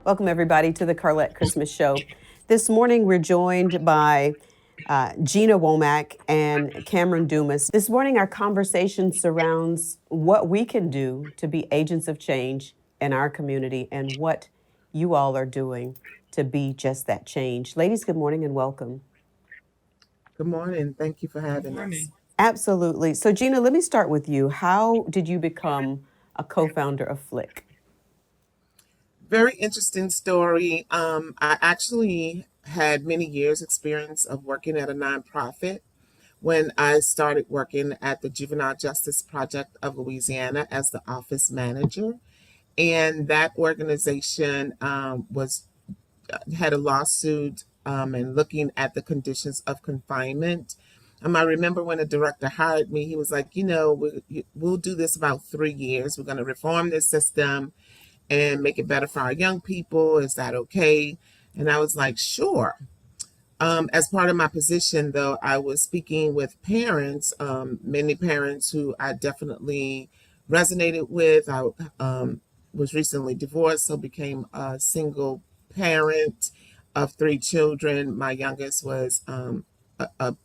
Welcome, everybody, to the Carlette Christmas Show. This morning, we're joined by Gina Womack and Cameron Dumas. This morning, our conversation surrounds what we can do to be agents of change in our community and what you all are doing to be just that change. Ladies, good morning and welcome. Good morning. Thank you for Good having us. morning. Absolutely. So, Gina, let me start with you. How did you become a co founder of Flick? Very interesting story. I actually had many years experience of working at a nonprofit when I started working at the Juvenile Justice Project of Louisiana as the office manager. And that organization was had a lawsuit and looking at the conditions of confinement. I remember when the director hired me, he was like, we'll do this about 3 years. We're going to reform this system and make it better for our young people. Is that okay? And I was like, sure. As part of my position, though, I was speaking with parents, many parents who I definitely resonated with. I was recently divorced, so became a single parent of three children. My youngest was a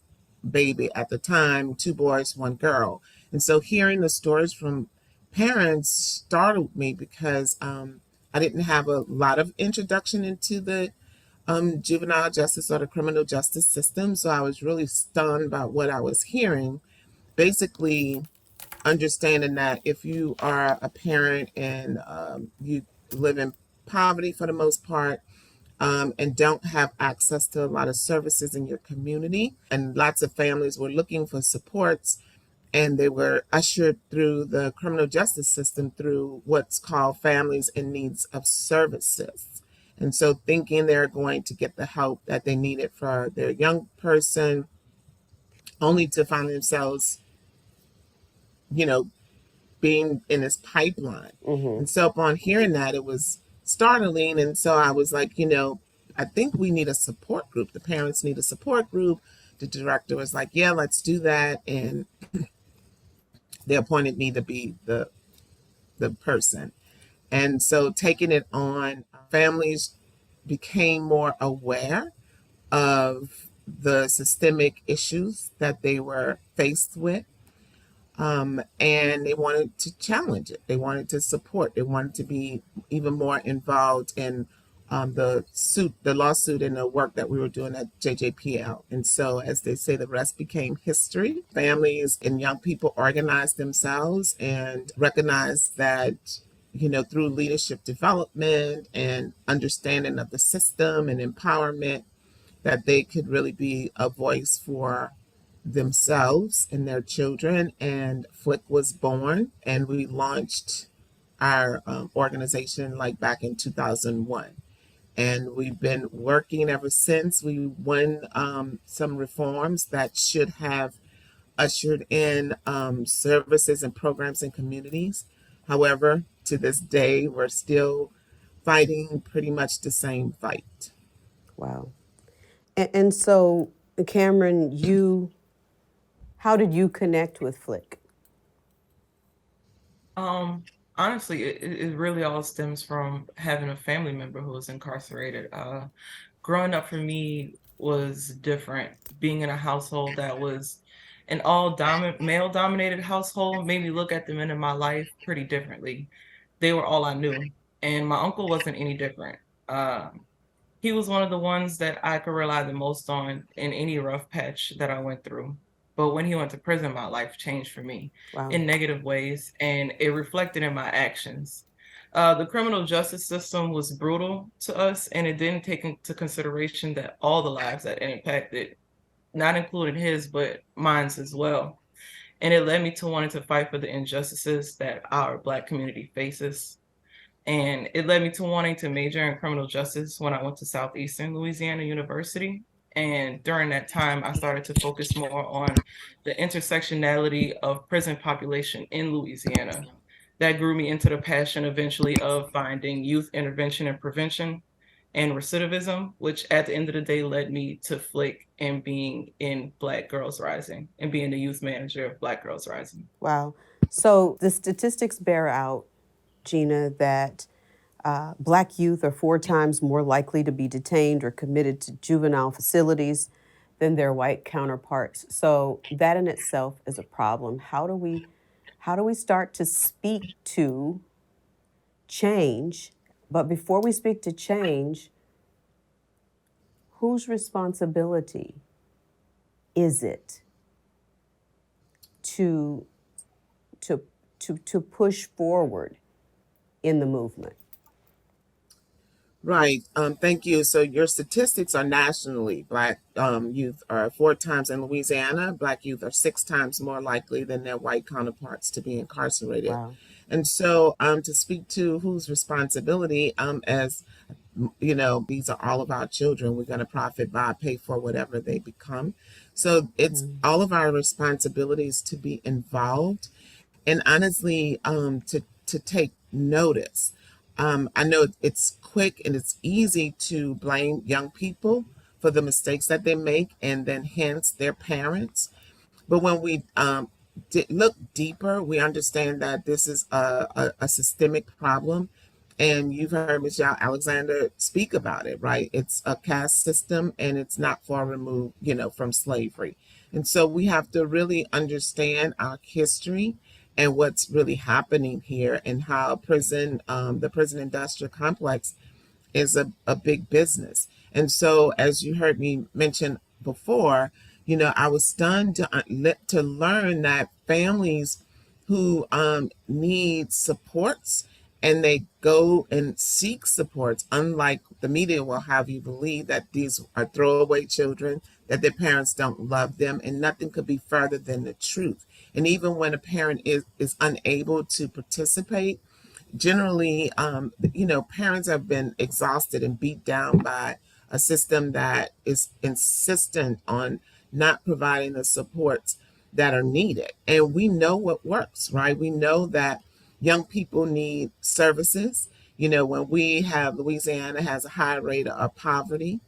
baby at the time, two boys, one girl. And so hearing the stories from parents startled me because I didn't have a lot of introduction into the juvenile justice or the criminal justice system. So I was really stunned by what I was hearing. Basically, understanding that if you are a parent and you live in poverty for the most part, and don't have access to a lot of services in your community, and lots of families were looking for supports, and they were ushered through the criminal justice system through what's called families in needs of services. And so thinking they're going to get the help that they needed for their young person, only to find themselves, you know, being in this pipeline. Mm-hmm. And so upon hearing that, it was startling. And so I was like, I think we need a support group. The parents need a support group. The director was like, yeah, let's do that. And they appointed me to be the person. And so taking it on, families became more aware of the systemic issues that they were faced with. And they wanted to challenge it. They wanted to support. They wanted to be even more involved in the lawsuit, and the work that we were doing at JJPL. And so, as they say, the rest became history. Families and young people organized themselves and recognized that, through leadership development and understanding of the system and empowerment, that they could really be a voice for themselves and their children. And Flick was born, and we launched our organization like back in 2001. And we've been working ever since. We won some reforms that should have ushered in services and programs in communities. However, to this day, we're still fighting pretty much the same fight. Wow. And so, Cameron, how did you connect with Flick? Um, Honestly, it really all stems from having a family member who was incarcerated. Growing up for me was different. Being in a household that was an male dominated household made me look at the men in my life pretty differently. They were all I knew, and my uncle wasn't any different. He was one of the ones that I could rely the most on in any rough patch that I went through. But when he went to prison, my life changed for me Wow. in negative ways, and it reflected in my actions. The criminal justice system was brutal to us, and it didn't take into consideration that all the lives that it impacted, not including his, but mine's as well. And it led me to wanting to fight for the injustices that our Black community faces. And it led me to wanting to major in criminal justice when I went to Southeastern Louisiana University. And during that time, I started to focus more on the intersectionality of prison population in Louisiana. That grew me into the passion eventually of finding youth intervention and prevention and recidivism, which at the end of the day led me to Flick and being in Black Girls Rising and being the youth manager of Black Girls Rising. Wow. So the statistics bear out, Gina, that Black youth are 4 times more likely to be detained or committed to juvenile facilities than their white counterparts. So that in itself is a problem. How do we start to speak to change? But before we speak to change, whose responsibility is it to to to push forward in the movement? Right. Thank you. So your statistics are nationally. Black youth are 4 times in Louisiana. Black youth are 6 times more likely than their white counterparts to be incarcerated. Wow. And so, to speak to whose responsibility, as you know, these are all of our children. We're going to profit by, pay for whatever they become. So it's Mm-hmm. all of our responsibilities to be involved and honestly, to take notice. I know it's quick and it's easy to blame young people for the mistakes that they make, and then hence their parents. But when we look deeper, we understand that this is a systemic problem. And you've heard Michelle Alexander speak about it, right? It's a caste system and it's not far removed, from slavery. And so we have to really understand our history and what's really happening here and how the prison industrial complex is a big business. And so, as you heard me mention before, I was stunned to learn that families who need supports and they go and seek supports, unlike the media will have you believe that these are throwaway children, that their parents don't love them, and nothing could be further than the truth. And even when a parent is unable to participate, generally, parents have been exhausted and beat down by a system that is insistent on not providing the supports that are needed. And we know what works, right? We know that young people need services. When we have Louisiana has a high rate of poverty,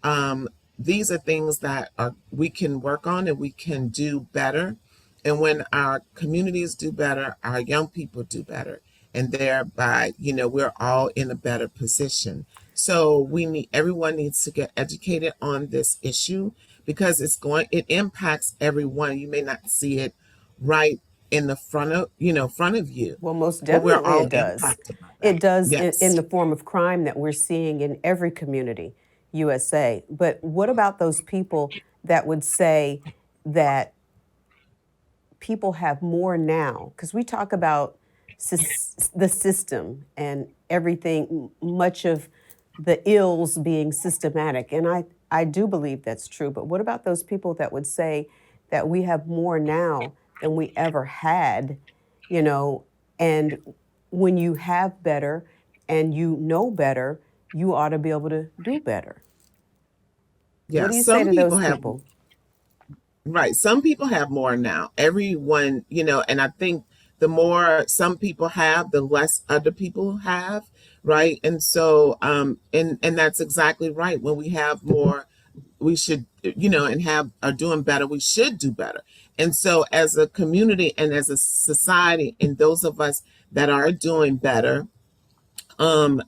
um, these are things that we can work on and we can do better. And when our communities do better, our young people do better. And thereby, we're all in a better position. So everyone needs to get educated on this issue because it impacts everyone. You may not see it right in the front of you, Well, most but we're definitely all it does. impacted by It that. does in Yes. the form of crime that we're seeing in every community, USA. But what about those people that would say that people have more now? Because we talk about the system and everything, much of the ills being systematic. And I do believe that's true. But what about those people that would say that we have more now than we ever had, you know, and when you have better and you know better, you ought to be able to do better. What Yeah. do you say Some to people those have people? Right. Some people have more now. Everyone, and I think the more some people have, the less other people have, right? And so, and that's exactly right. When we have more, we should, and are doing better, we should do better. And so, as a community and as a society, and those of us that are doing better, um,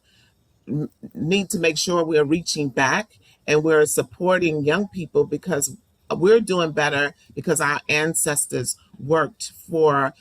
need to make sure we're reaching back and we're supporting young people because we're doing better because our ancestors worked for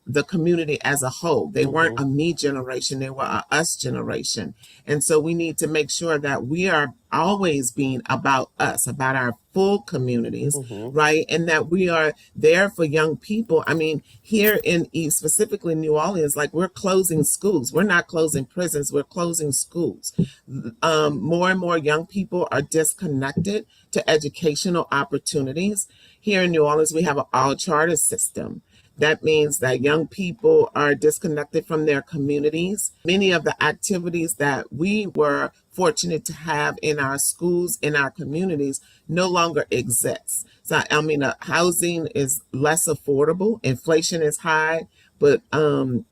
the community as a whole. They weren't Hmm. a me generation, they were a us generation. And so we need to make sure that we are always being about us, about our full communities, Hmm. right? And that we are there for young people. I mean, here in East, specifically New Orleans, like we're closing schools. We're not closing prisons, we're closing schools. More and more young people are disconnected to educational opportunities. Here in New Orleans, we have an all charter system. That means that young people are disconnected from their communities. Many of the activities that we were fortunate to have in our schools, in our communities, no longer exists. So, I mean, housing is less affordable, inflation is high, but the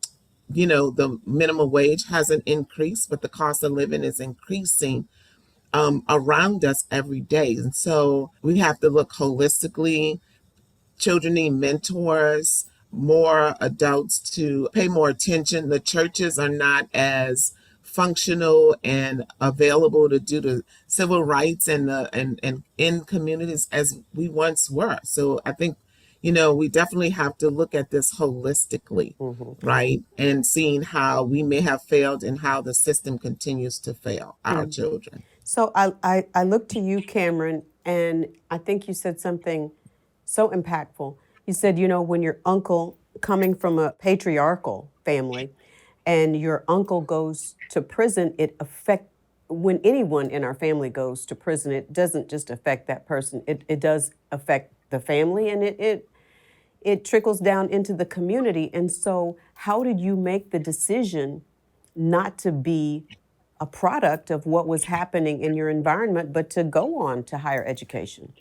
minimum wage hasn't increased, but the cost of living is increasing around us every day. And so we have to look holistically. Children need mentors, more adults to pay more attention. The churches are not as functional and available to do the civil rights and in communities as we once were. So I think, we definitely have to look at this holistically, right? And seeing how we may have failed and how the system continues to fail our children. So I look to you, Cameron, and I think you said something so impactful. You said, when your uncle, coming from a patriarchal family, and your uncle goes to prison, when anyone in our family goes to prison, it doesn't just affect that person. It does affect the family, and it trickles down into the community. And so how did you make the decision not to be a product of what was happening in your environment, but to go on to higher education?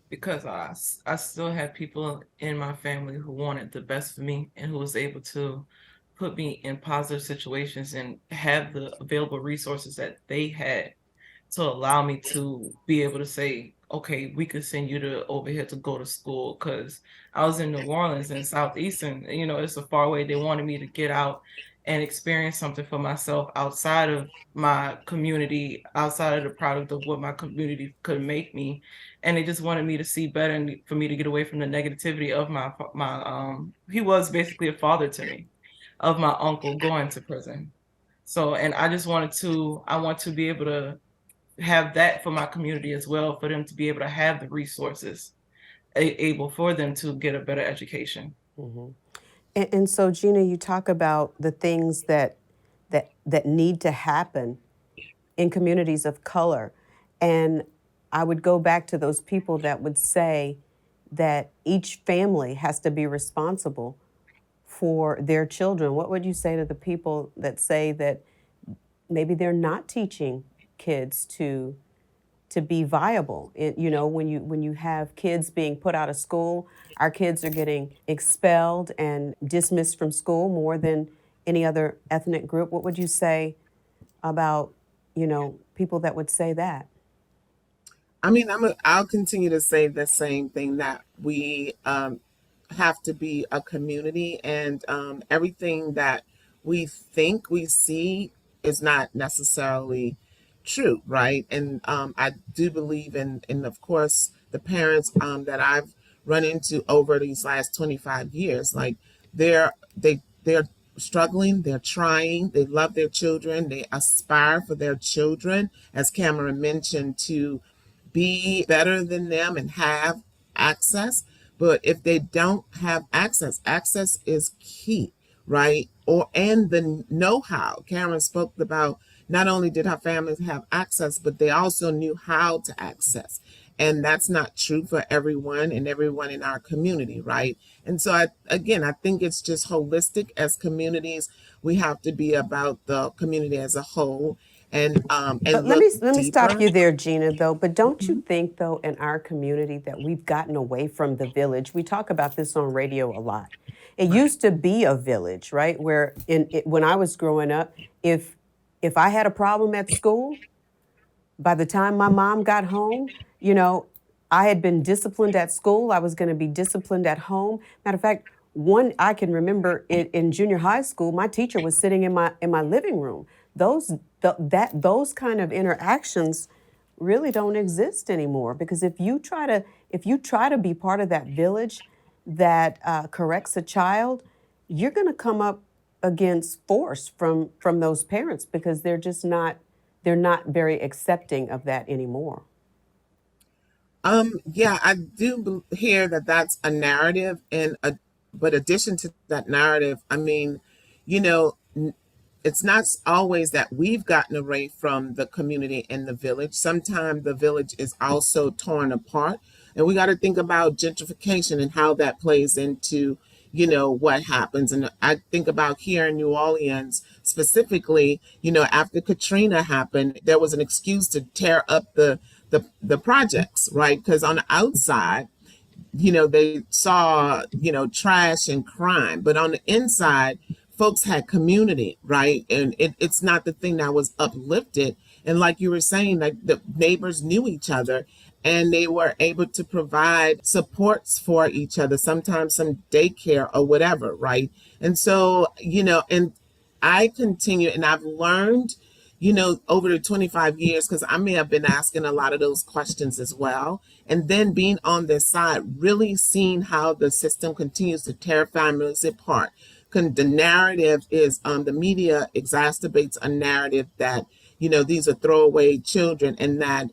Because I still had people in my family who wanted the best for me and who was able to put me in positive situations and have the available resources that they had to allow me to be able to say, okay, we could send you to over here to go to school. Because I was in New Orleans and Southeastern, it's a far away. They wanted me to get out and experience something for myself outside of my community, outside of the product of what my community could make me. And they just wanted me to see better and for me to get away from the negativity of he was basically a father to me, of my uncle going to prison. So, and I want to be able to have that for my community as well, for them to be able to have the resources able for them to get a better education. And so, Gina, you talk about the things that need to happen in communities of color, and I would go back to those people that would say that each family has to be responsible for their children. What would you say to the people that say that maybe they're not teaching kids to be viable? When you have kids being put out of school, our kids are getting expelled and dismissed from school more than any other ethnic group. What would you say about, people that would say that? I mean, I'll continue to say the same thing, that we have to be a community, and everything that we think we see is not necessarily true, right? And I do believe in of course, the parents that I've run into over these last 25 years, like they're struggling, they're trying, they love their children, they aspire for their children, as Cameron mentioned, to be better than them and have access. But if they don't have access, access is key, right? And the know-how. Karen spoke about, not only did her families have access, but they also knew how to access. And that's not true for everyone and everyone in our community, right? And so I think it's just holistic. As communities, we have to be about the community as a whole, and But look let me stop deeper. you there, Gina, though. But don't you think, though, in our community that we've gotten away from the village? We talk about this on radio a lot. It used to be a village, right? Where when I was growing up, if I had a problem at school, by the time my mom got home, I had been disciplined at school. I was going to be disciplined at home. Matter of fact, I can remember it in junior high school. My teacher was sitting in my living room. Those kind of interactions really don't exist anymore, because if you try to be part of that village that corrects a child, you're going to come up against force from those parents, because they're not very accepting of that anymore. Yeah, I do hear that that's a narrative, but addition to that narrative, I mean, you know, it's not always that we've gotten away from the community and the village. Sometimes the village is also torn apart, and we got to think about gentrification and how that plays into, what happens. And I think about here in New Orleans specifically, after Katrina happened, there was an excuse to tear up the projects, right? Because on the outside, they saw, trash and crime, but on the inside, folks had community, right? And it's not the thing that was uplifted. And like you were saying, like the neighbors knew each other and they were able to provide supports for each other, sometimes some daycare or whatever, right? And so, and I continue, and I've learned, over the 25 years, because I may have been asking a lot of those questions as well. And then being on this side, really seeing how the system continues to tear families apart. The narrative is, the media exacerbates a narrative that, these are throwaway children, and that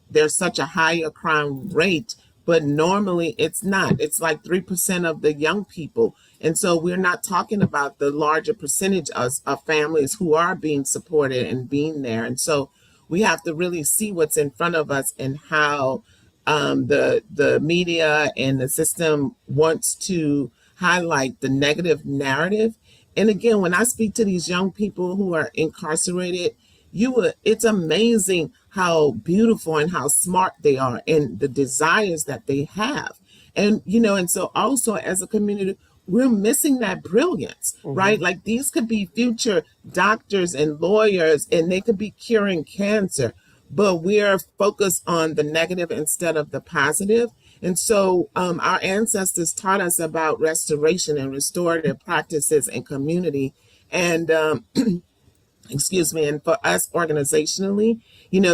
there's such a higher crime rate, but normally it's not. It's like 3% of the young people. And so we're not talking about the larger percentage of families who are being supported and being there. And so we have to really see what's in front of us, and how the media and the system wants to highlight the negative narrative. And again, when I speak to these young people who are incarcerated, it's amazing how beautiful and how smart they are, and the desires that they have. And so also as a community, we're missing that brilliance, right? Like, these could be future doctors and lawyers, and they could be curing cancer, but we're focused on the negative instead of the positive. And so our ancestors taught us about restoration and restorative practices and community. And excuse me, and for us organizationally,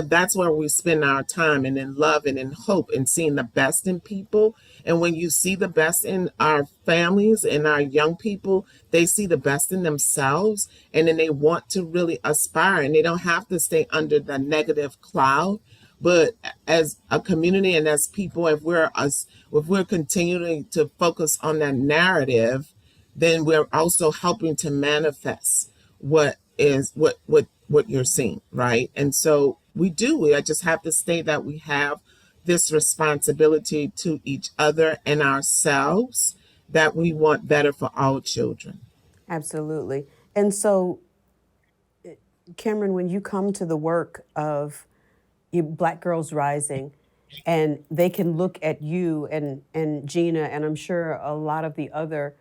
that's where we spend our time, and in love and in hope and seeing the best in people. And when you see the best in our families and our young people, they see the best in themselves, and then they want to really aspire, and they don't have to stay under the negative cloud. But as a community and as people, if we're continuing to focus on that narrative, then we're also helping to manifest what you're seeing, right? And so I just have to say that we have this responsibility to each other and ourselves, that we want better for our children. Absolutely. And so, Cameron, when you come to the work of you Black Girls Rising, and they can look at you and Gina, and I'm sure a lot of the other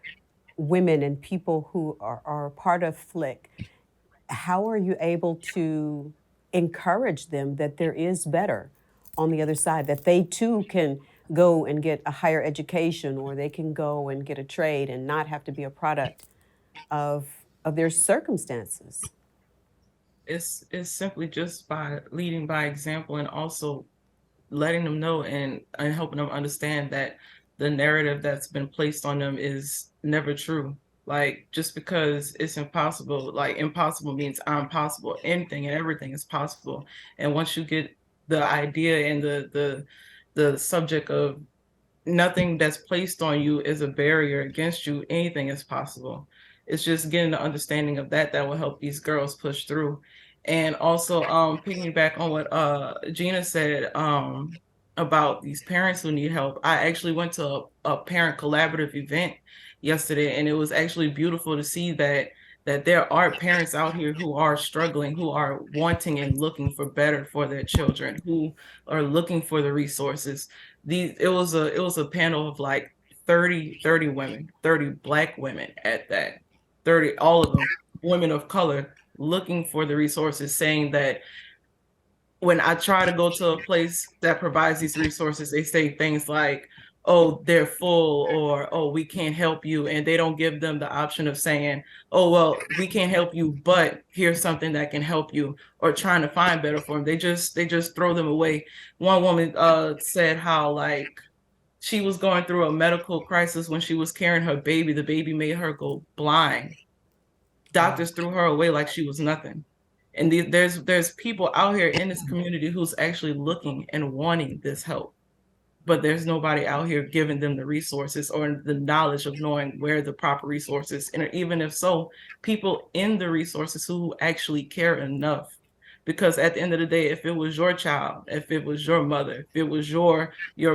women and people who are part of Flick, how are you able to encourage them that there is better on the other side, that they too can go and get a higher education, or they can go and get a trade and not have to be a product of their circumstances? It's simply just by leading by example, and also letting them know and helping them understand that the narrative that's been placed on them is never true. Like, just because it's impossible, like, impossible means I'm possible. Anything and everything is possible. And once you get the idea and the subject of nothing that's placed on you is a barrier against you, anything is possible. It's just getting the understanding of that will help these girls push through. And also piggyback on what Gina said about these parents who need help. I actually went to a parent collaborative event yesterday, and it was actually beautiful to see that there are parents out here who are struggling, who are wanting and looking for better for their children, who are looking for the resources. It was a panel of like 30 women, 30 Black women at that. 30, all of them women of color, looking for the resources, saying that when I try to go to a place that provides these resources, they say things like, oh, they're full, or, oh, we can't help you. And they don't give them the option of saying, oh, well, we can't help you, but here's something that can help you, or trying to find better for them. They just throw them away. One woman said how, like, she was going through a medical crisis when she was carrying her baby. The baby made her go blind. Doctors threw her away like she was nothing. And there's people out here in this community who's actually looking and wanting this help, but there's nobody out here giving them the resources or the knowledge of knowing where the proper resources, and even if so, people in the resources who actually care enough. Because at the end of the day, if it was your child, if it was your mother, if it was your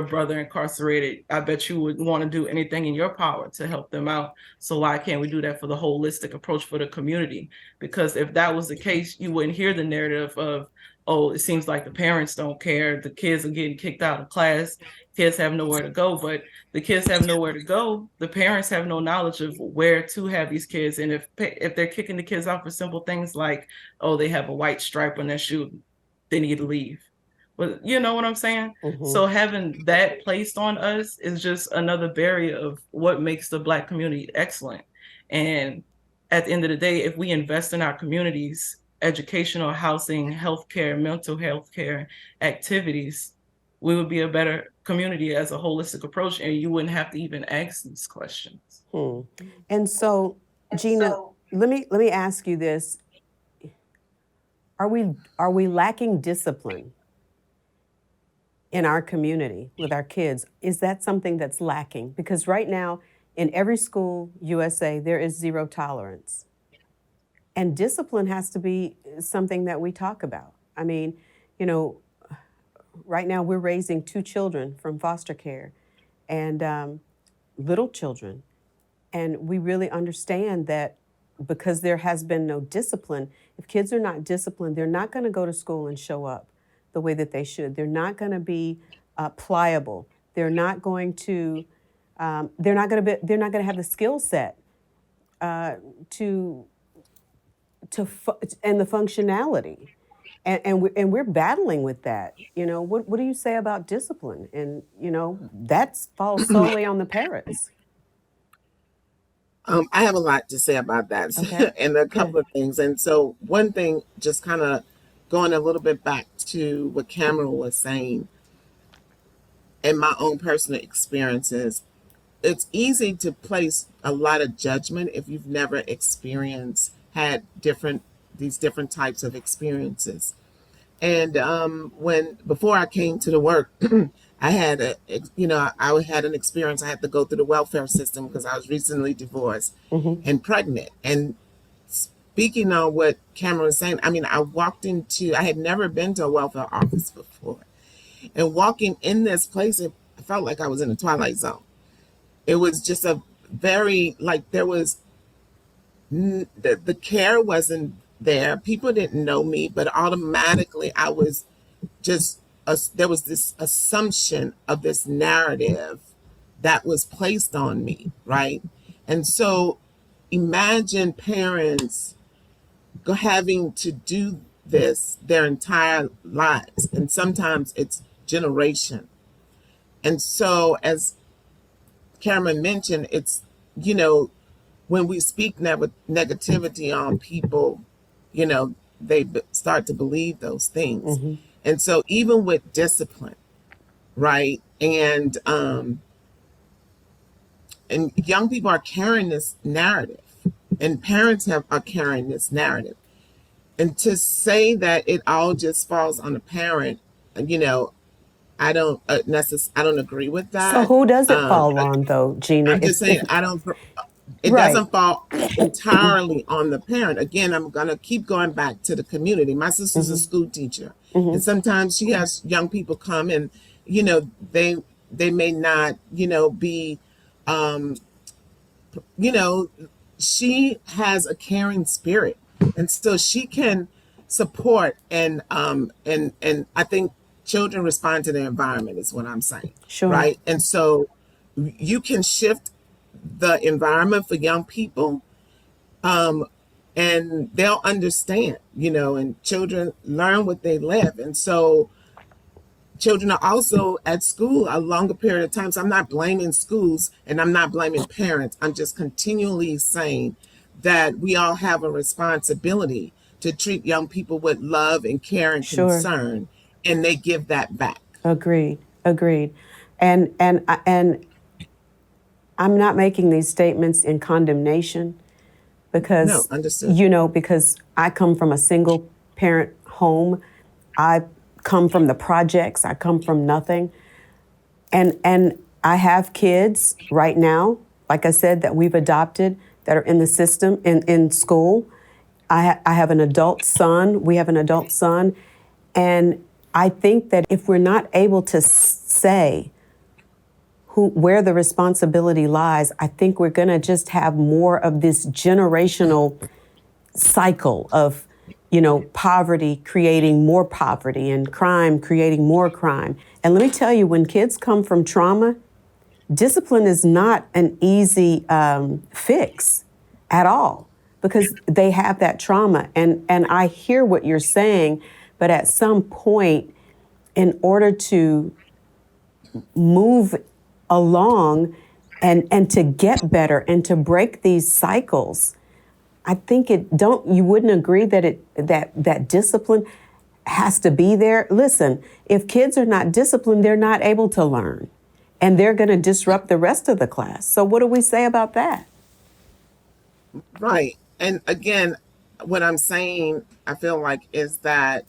brother incarcerated, I bet you would want to do anything in your power to help them out. So why can't we do that for the holistic approach for the community? Because if that was the case, you wouldn't hear the narrative of, oh, it seems like the parents don't care, the kids are getting kicked out of class, kids have nowhere to go. But the kids have nowhere to go, the parents have no knowledge of where to have these kids. And if they're kicking the kids out for simple things like, oh, they have a white stripe on their shoe, they need to leave. But you know what I'm saying? So having that placed on us is just another barrier of what makes the Black community excellent. And at the end of the day, if we invest in our communities, educational, housing, healthcare, mental health care activities, we would be a better community as a holistic approach, and you wouldn't have to even ask these questions. And so, Gina, let me ask you this: are we lacking discipline in our community with our kids? Is that something that's lacking? Because right now, in every school, USA, there is zero tolerance. And discipline has to be something that we talk about. I mean, you know, right now we're raising 2 children from foster care and little children. And we really understand that because there has been no discipline, if kids are not disciplined, they're not going to go to school and show up the way that they should. They're not going to be pliable. They're not going to. They're not going to be. They're not going to have the skill set to and the functionality, and we're battling with that. You know, what do you say about discipline? And you know, that falls solely on the parents. I have a lot to say about that Okay. and a couple of things. And so one thing, just kind of going a little bit back to what Cameron was saying and my own personal experiences, it's easy to place a lot of judgment if you've never had these different types of experiences. And when before I came to the work, I had I had an experience. I had to go through the welfare system because I was recently divorced and pregnant. And speaking on what Cameron was saying, I mean, I had never been to a welfare office before, and walking in this place, I felt like I was in a twilight zone. It was just a very like there was the care wasn't there. People didn't know me, but automatically I was just there was this assumption of this narrative that was placed on me, right? And so imagine parents having to do this their entire lives, and sometimes it's generation. And so, as Cameron mentioned, it's, when we speak negativity on people, they start to believe those things. And so even with discipline, right? And young people are carrying this narrative, and parents are carrying this narrative. And to say that it all just falls on the parent, I don't I don't agree with that. So who does it fall on, though, Gina? I'm just saying it Right. doesn't fall entirely on the parent. Again, I'm gonna keep going back to the community. My sister's a school teacher, and sometimes she has young people come, and they may not be she has a caring spirit, and so she can support and I think children respond to their environment is what I'm saying. Sure. Right. And so you can shift the environment for young people, and they'll understand, and children learn what they live. And so children are also at school a longer period of time. So I'm not blaming schools and I'm not blaming parents. I'm just continually saying that we all have a responsibility to treat young people with love and care and Sure. concern, and they give that back. Agreed. And I'm not making these statements in condemnation because No, understood. because I come from a single parent home. I come from the projects. I come from nothing. And I have kids right now, like I said, that we've adopted that are in the system in school. I have an adult son. We have an adult son. And I think that if we're not able to say where the responsibility lies, I think we're going to just have more of this generational cycle of, poverty creating more poverty and crime creating more crime. And let me tell you, when kids come from trauma, discipline is not an easy fix at all because they have that trauma. And I hear what you're saying, but at some point, in order to move along and to get better and to break these cycles, I think you wouldn't agree that that discipline has to be there? Listen, if kids are not disciplined, they're not able to learn, and they're going to disrupt the rest of the class. So what do we say about that? Right. And again, what I'm saying, I feel like, is that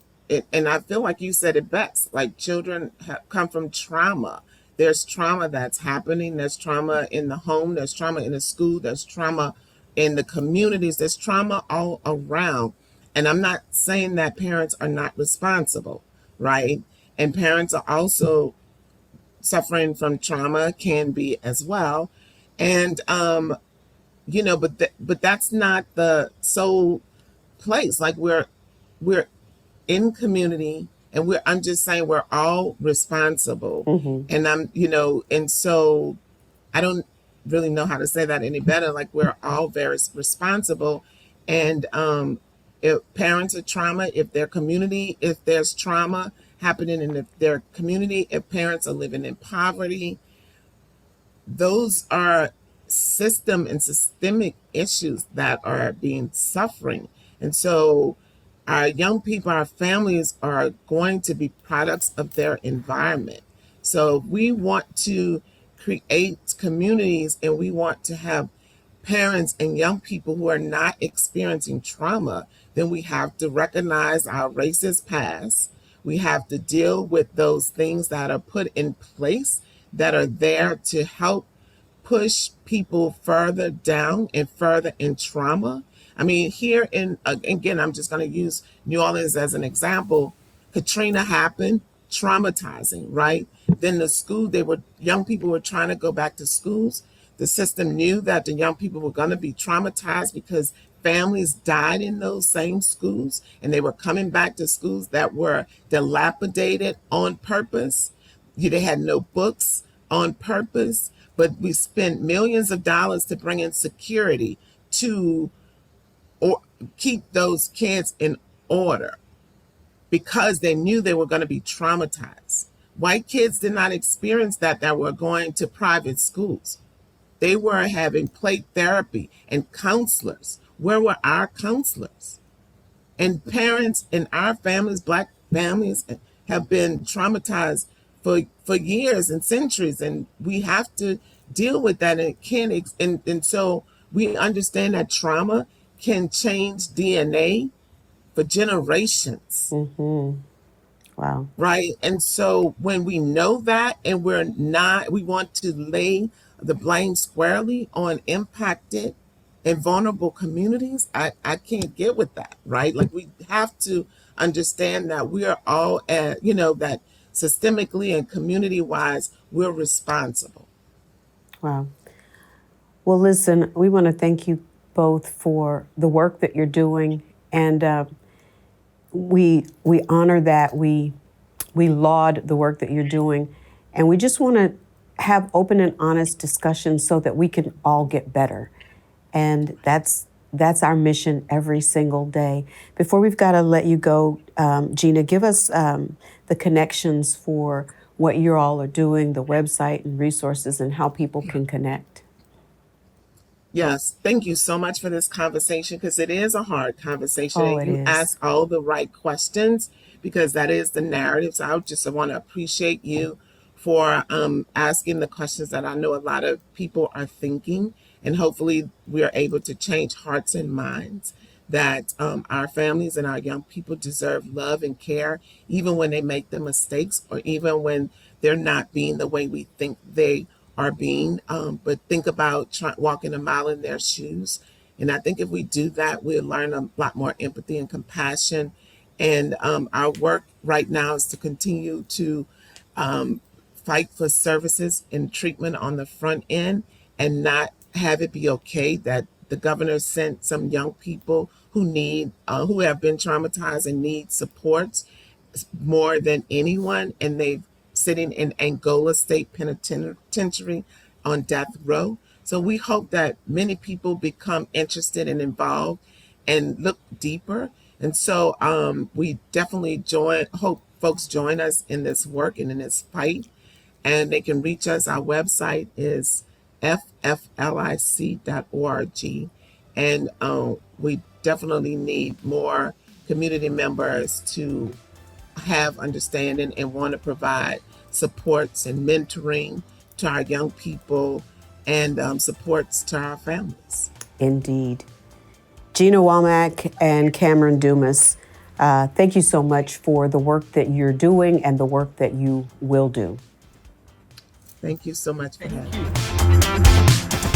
and I feel like you said it best. Like, children come from trauma. There's trauma that's happening. There's trauma in the home. There's trauma in the school. There's trauma in the communities. There's trauma all around. And I'm not saying that parents are not responsible, right? And parents are also suffering from trauma, can be as well. And but that's not the sole place. Like, we're in community, and I'm just saying, we're all responsible. And and so I don't really know how to say that any better. Like, we're all very responsible. And if parents are trauma, if there's trauma happening in their community, if parents are living in poverty, those are systemic issues that are being suffering. And so our young people, our families, are going to be products of their environment. So we want to create communities, and we want to have parents and young people who are not experiencing trauma. Then we have to recognize our racist past. We have to deal with those things that are put in place that are there to help push people further down and further in trauma. I mean, here again, I'm just going to use New Orleans as an example. Katrina happened, traumatizing, right? Then young people were trying to go back to schools. The system knew that the young people were going to be traumatized because families died in those same schools, and they were coming back to schools that were dilapidated on purpose. They had no books on purpose, but we spent millions of dollars to bring in security to or keep those kids in order because they knew they were going to be traumatized. White kids did not experience that were going to private schools. They were having play therapy and counselors. Where were our counselors? And parents in our families, Black families, have been traumatized for years and centuries, and we have to deal with that. And it can and so we understand that trauma can change DNA for generations. Wow. Right. And so when we know that, and we want to lay the blame squarely on impacted and vulnerable communities, I can't get with that. Right. Like, we have to understand that we are all that systemically and community wise, we're responsible. Wow. Well, listen, we want to thank you both for the work that you're doing, and we honor that. We laud the work that you're doing, and we just want to have open and honest discussions so that we can all get better. And that's our mission every single day. Before we've got to let you go, Gina, give us the connections for what you all are doing, the website and resources, and how people can connect. Yes, thank you so much for this conversation, because it is a hard conversation, Oh, and it you is. ask all the right questions, because that is the narrative. So I just want to appreciate you for asking the questions that I know a lot of people are thinking, and hopefully we are able to change hearts and minds that our families and our young people deserve love and care, even when they make the mistakes, or even when they're not being the way we think they are being. But think about walking a mile in their shoes. And I think if we do that, we'll learn a lot more empathy and compassion. And our work right now is to continue to fight for services and treatment on the front end, and not have it be okay that the governor sent some young people who have been traumatized and need supports more than anyone, and they've sitting in Angola State Penitentiary on death row. So we hope that many people become interested and involved and look deeper. And so we definitely hope folks join us in this work and in this fight. And they can reach us. Our website is fflic.org. And we definitely need more community members to have understanding and want to provide supports and mentoring to our young people and supports to our families. Indeed. Gina Womack and Cameron Dumas, thank you so much for the work that you're doing and the work that you will do. Thank you so much for having me. Thank you.